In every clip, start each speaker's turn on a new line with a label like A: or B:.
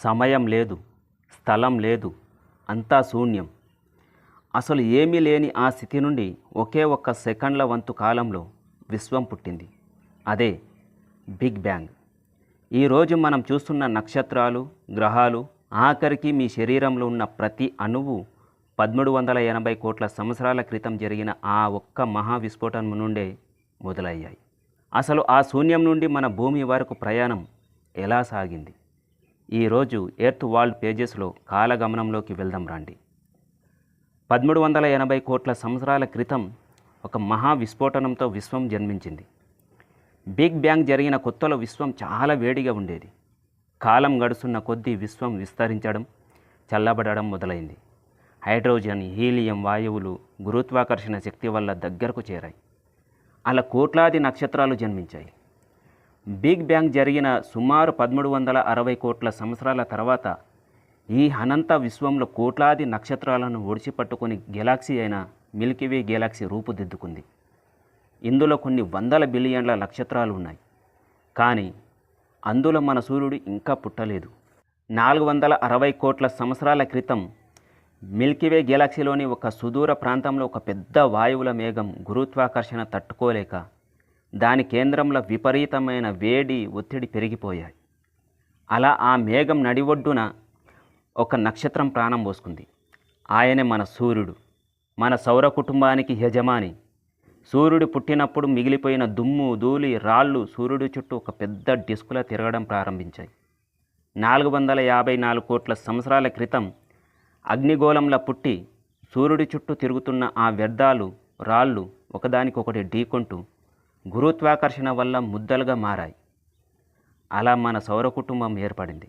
A: సమయం లేదు, స్థలం లేదు, అంతా శూన్యం. అసలు ఏమీ లేని ఆ స్థితి నుండి ఒకే ఒక్క సెకండ్ల వంతు కాలంలో విశ్వం పుట్టింది. అదే బిగ్ బ్యాంగ్. ఈరోజు మనం చూస్తున్న నక్షత్రాలు, గ్రహాలు, ఆఖరికి మీ శరీరంలో ఉన్న ప్రతి అణువు 1380 కోట్ల సంవత్సరాల క్రితం జరిగిన ఆ ఒక్క మహా విస్ఫోటనం నుండే మొదలయ్యాయి. అసలు ఆ శూన్యం నుండి మన భూమి వరకు ప్రయాణం ఎలా సాగింది? ఈరోజు ఎర్త్ వరల్డ్ పేజెస్లో కాలగమనంలోకి వెళ్దాం రండి. 1380 కోట్ల సంవత్సరాల క్రితం ఒక మహా విస్ఫోటనంతో విశ్వం జన్మించింది. బిగ్ బ్యాంగ్ జరిగిన కొత్తలో విశ్వం చాలా వేడిగా ఉండేది. కాలం గడుస్తున్న కొద్దీ విశ్వం విస్తరించడం, చల్లబడడం మొదలైంది. హైడ్రోజన్, హీలియం వాయువులు గురుత్వాకర్షణ శక్తి వల్ల దగ్గరకు చేరాయి. అలా కోట్లాది నక్షత్రాలు జన్మించాయి. బిగ్ బ్యాంగ్ జరిగిన సుమారు 1360 కోట్ల సంవత్సరాల తర్వాత ఈ అనంత విశ్వంలో కోట్లాది నక్షత్రాలను ఒడిచిపట్టుకుని గెలాక్సీ అయిన మిల్కీవే గెలాక్సీ రూపుదిద్దుకుంది. ఇందులో కొన్ని వందల బిలియన్ల నక్షత్రాలు ఉన్నాయి. కానీ అందులో మన సూర్యుడు ఇంకా పుట్టలేదు. 460 కోట్ల సంవత్సరాల క్రితం మిల్కీవే గెలాక్సీలోని ఒక సుదూర ప్రాంతంలో ఒక పెద్ద వాయువుల మేఘం గురుత్వాకర్షణ తట్టుకోలేక దాని కేంద్రంలో విపరీతమైన వేడి, ఒత్తిడి పెరిగిపోయాయి. అలా ఆ మేఘం నడిఒడ్డున ఒక నక్షత్రం ప్రాణం పోసుకుంది. ఆయనే మన సూర్యుడు, మన సౌర కుటుంబానికి యజమాని. సూర్యుడు పుట్టినప్పుడు మిగిలిపోయిన దుమ్ము, ధూళి, రాళ్ళు సూర్యుడి చుట్టూ ఒక పెద్ద డిస్కులా తిరగడం ప్రారంభించాయి. 454 కోట్ల సంవత్సరాల క్రితం అగ్నిగోళంలా పుట్టి సూర్యుడి చుట్టూ తిరుగుతున్న ఆ వ్యర్థాలు, రాళ్ళు ఒకదానికొకటి ఢీకొంటూ గురుత్వాకర్షణ వల్ల ముద్దలుగా మారాయి. అలా మన సౌర కుటుంబం ఏర్పడింది.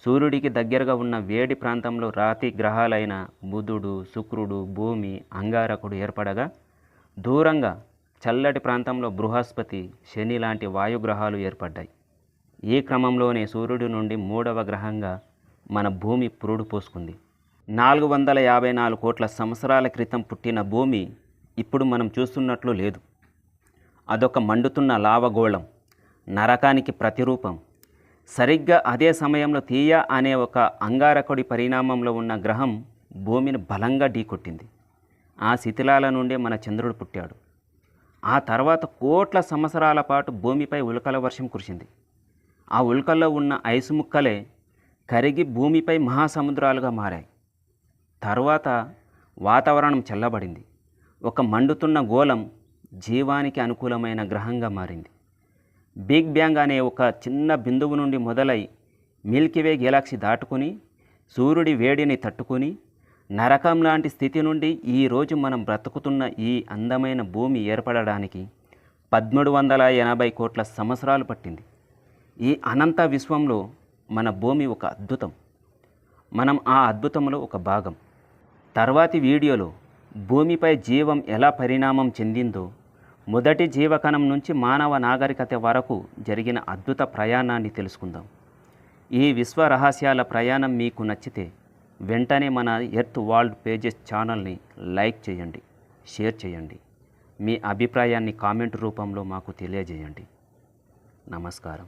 A: సూర్యుడికి దగ్గరగా ఉన్న వేడి ప్రాంతంలో రాతి గ్రహాలైన బుధుడు, శుక్రుడు, భూమి, అంగారకుడు ఏర్పడగా దూరంగా చల్లటి ప్రాంతంలో బృహస్పతి, శని లాంటి వాయుగ్రహాలు ఏర్పడ్డాయి. ఈ క్రమంలోనే సూర్యుడి నుండి 3వ గ్రహంగా మన భూమి పురుడు పోసుకుంది. 454 కోట్ల సంవత్సరాల క్రితం పుట్టిన భూమి ఇప్పుడు మనం చూస్తున్నట్లు లేదు. అదొక మండుతున్న లావగోళం, నరకానికి ప్రతిరూపం. సరిగ్గా అదే సమయంలో తీయ అనే ఒక అంగారకుడి పరిణామంలో ఉన్న గ్రహం భూమిని బలంగా ఢీకొట్టింది. ఆ శిథిలాల నుండే మన చంద్రుడు పుట్టాడు. ఆ తర్వాత కోట్ల సంవత్సరాల పాటు భూమిపై ఉల్కల వర్షం కురిసింది. ఆ ఉల్కల్లో ఉన్న ఐసు ముక్కలే కరిగి భూమిపై మహాసముద్రాలుగా మారాయి. తరువాత వాతావరణం చల్లబడింది. ఒక మండుతున్న గోళం జీవానికి అనుకూలమైన గ్రహంగా మారింది. బిగ్ బ్యాంగ్ అనే ఒక చిన్న బిందువు నుండి మొదలై మిల్కీవే గెలాక్సీ దాటుకుని సూర్యుడి వేడిని తట్టుకుని నరకం లాంటి స్థితి నుండి ఈరోజు మనం బ్రతుకుతున్న ఈ అందమైన భూమి ఏర్పడడానికి 1380 కోట్ల సంవత్సరాలు పట్టింది. ఈ అనంత విశ్వంలో మన భూమి ఒక అద్భుతం. మనం ఆ అద్భుతంలో ఒక భాగం. తర్వాతి వీడియోలో భూమిపై జీవం ఎలా పరిణామం చెందిందో, మొదటి జీవకణం నుంచి మానవ నాగరికత వరకు జరిగిన అద్భుత ప్రయాణాన్ని తెలుసుకుందాం. ఈ విశ్వ రహస్యాల ప్రయాణం మీకు నచ్చితే వెంటనే మన ఎర్త్ వరల్డ్ పేజెస్ ఛానల్ని లైక్ చేయండి, షేర్ చేయండి. మీ అభిప్రాయాన్ని కామెంట్ రూపంలో మాకు తెలియజేయండి. నమస్కారం.